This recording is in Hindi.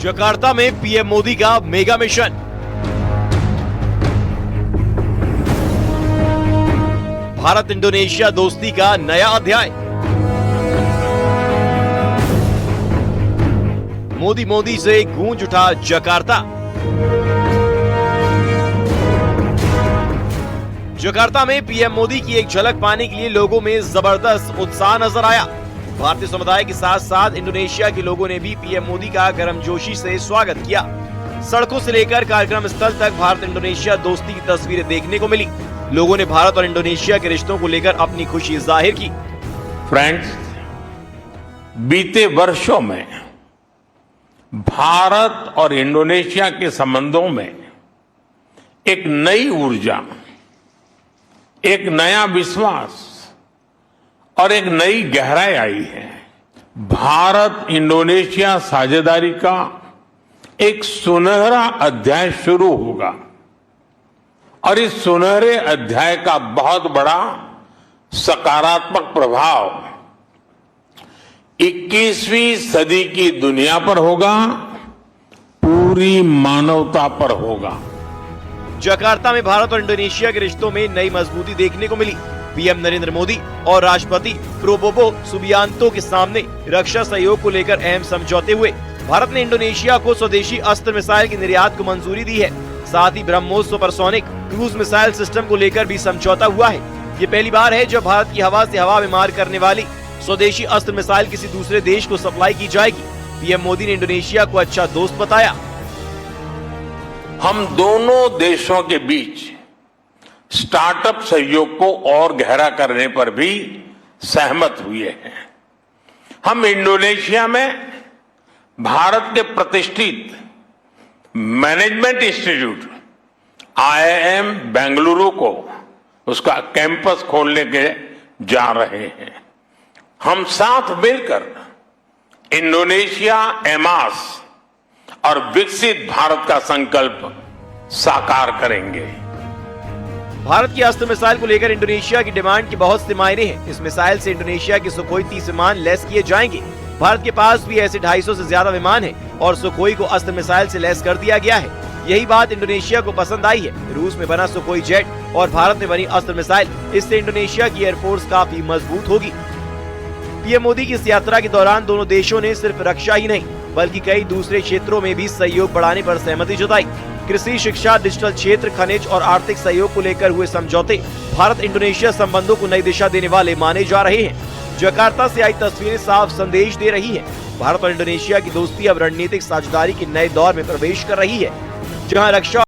जकार्ता में पीएम मोदी का मेगा मिशन। भारत इंडोनेशिया दोस्ती का नया अध्याय। मोदी से गूंज उठा जकार्ता। जकार्ता में पीएम मोदी की एक झलक पाने के लिए लोगों में जबरदस्त उत्साह नजर आया। भारतीय समुदाय के साथ साथ इंडोनेशिया के लोगों ने भी पीएम मोदी का गर्मजोशी से स्वागत किया। सड़कों से लेकर कार्यक्रम स्थल तक भारत इंडोनेशिया दोस्ती की तस्वीरें देखने को मिली। लोगों ने भारत और इंडोनेशिया के रिश्तों को लेकर अपनी खुशी जाहिर की। फ्रेंड्स, बीते वर्षों में भारत और इंडोनेशिया के संबंधों में एक नई ऊर्जा, एक नया विश्वास और एक नई गहराई आई है। भारत इंडोनेशिया साझेदारी का एक सुनहरा अध्याय शुरू होगा और इस सुनहरे अध्याय का बहुत बड़ा सकारात्मक प्रभाव 21वीं सदी की दुनिया पर होगा, पूरी मानवता पर होगा। जकार्ता में भारत और इंडोनेशिया के रिश्तों में नई मजबूती देखने को मिली। पीएम नरेंद्र मोदी और राष्ट्रपति प्रोबोवो सुबियांतो के सामने रक्षा सहयोग को लेकर अहम समझौते हुए। भारत ने इंडोनेशिया को स्वदेशी अस्त्र मिसाइल की निर्यात को मंजूरी दी है। साथ ही BrahMos supersonic cruise missile system को लेकर भी समझौता हुआ है। ये पहली बार है जब भारत की हवा से हवा में मार करने वाली स्वदेशी अस्त्र मिसाइल किसी दूसरे देश को सप्लाई की जाएगी। पीएम मोदी ने इंडोनेशिया को अच्छा दोस्त बताया। हम दोनों देशों के बीच स्टार्टअप सहयोग को और गहरा करने पर भी सहमत हुए हैं। हम इंडोनेशिया में भारत के प्रतिष्ठित मैनेजमेंट इंस्टीट्यूट IIM बेंगलुरु को उसका कैंपस खोलने के जा रहे हैं। हम साथ मिलकर इंडोनेशिया एमास और विकसित भारत का संकल्प साकार करेंगे। भारत की अस्त्र मिसाइल को लेकर इंडोनेशिया की डिमांड के बहुत से मायने हैं। इस मिसाइल से इंडोनेशिया के सुखोई 30 विमान लैस किए जाएंगे। भारत के पास भी ऐसे 250 से ज्यादा विमान हैं और सुखोई को अस्त्र मिसाइल से लैस कर दिया गया है। यही बात इंडोनेशिया को पसंद आई है। रूस में बना सुखोई जेट और भारत में बनी अस्त्र मिसाइल, इससे इंडोनेशिया की एयरफोर्स काफी मजबूत होगी। पीएम मोदी की इस यात्रा के दौरान दोनों देशों ने सिर्फ रक्षा ही नहीं बल्कि कई दूसरे क्षेत्रों में भी सहयोग बढ़ाने पर सहमति जताई। कृषि, शिक्षा, डिजिटल क्षेत्र, खनिज और आर्थिक सहयोग को लेकर हुए समझौते भारत इंडोनेशिया संबंधों को नई दिशा देने वाले माने जा रहे हैं। जकार्ता से आई तस्वीरें साफ संदेश दे रही हैं। भारत और इंडोनेशिया की दोस्ती अब रणनीतिक साझेदारी के नए दौर में प्रवेश कर रही है, जहां रक्षा